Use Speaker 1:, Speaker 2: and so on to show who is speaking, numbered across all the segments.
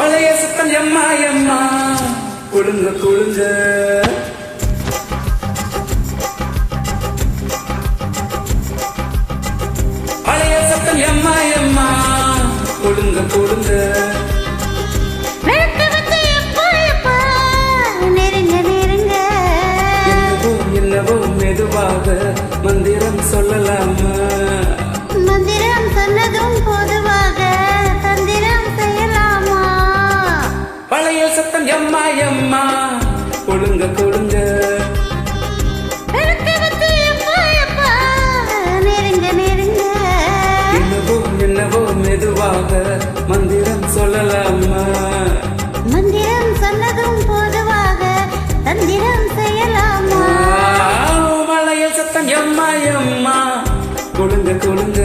Speaker 1: பழைய சத்தம் எம்மா எம்மா கொடுங்க கொடுங்க. பழைய சத்தம் எம்மா எம்மா கொடுங்க கொடுங்க. என்னவோ மெதுவாக மந்திரம் சொல்லலாமா?
Speaker 2: மந்திரம் சொன்னதும் பொதுவாக தந்திரம் செய்யலாமா?
Speaker 1: பழைய சத்தம் எம்மா எம்மா கொடுங்க கொடுங்க. என்னவோ மெதுவாக மந்திரம் சொல்லலாமா?
Speaker 2: மந்திரம் சொன்னதும் பொதுவாக தந்திரம் செய்யலாமா?
Speaker 1: பழைய சத்தம் எம்மா எம்மா கொடுங்க கொடுங்க.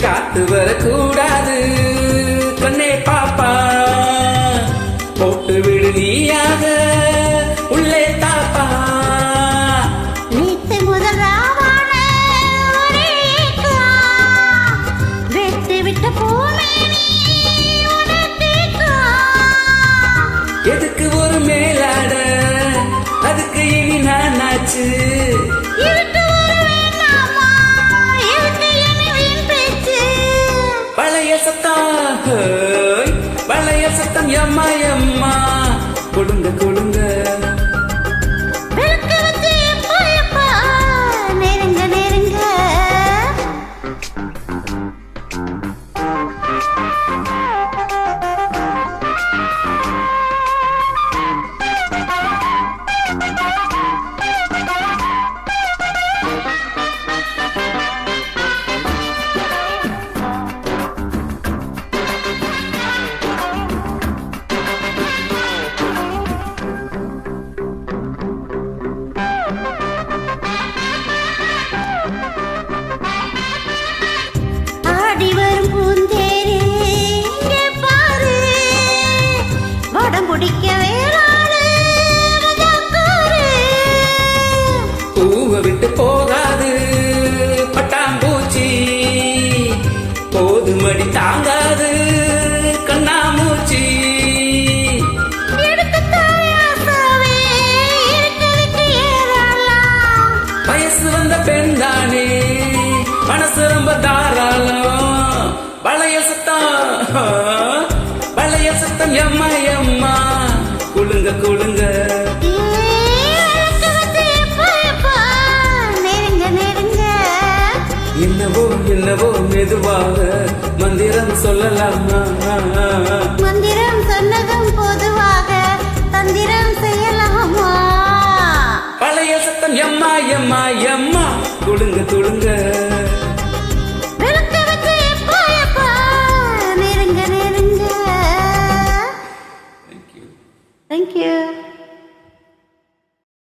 Speaker 1: காத்து வரக்கூடாது கண்ணே பாப்பா, போட்டு விடு நீயாக உள்ளே தாப்பா.
Speaker 2: நீத்து முதலாவான வெட்டு விட்ட பூமேனி
Speaker 1: எதுக்கு ஒரு மேலாட, அதுக்கு இனி நான் ஆச்சு. பழைய சத்தம் எம்மா எம்மா கொடுங்க கொடுங்க. பூவை விட்டு போகாது பட்டாம்பூச்சி, போதுமடி தாங்காது கண்ணாமூச்சி. வயசு வந்த பெண் தானே மனசு ரொம்ப தாராளம். பழைய சத்தம் எம்மா எம்மா குளுங்க குளுங்க. என்னவோ மெதுவாக மந்திரம் சொல்லலாமா?
Speaker 2: மந்திரம் சொன்னதும் பொதுவாக தந்திரம் செய்யலாமா?
Speaker 1: பழைய சத்தம் எம்மா எம்மா எம்மா குளுங்க குளுங்க.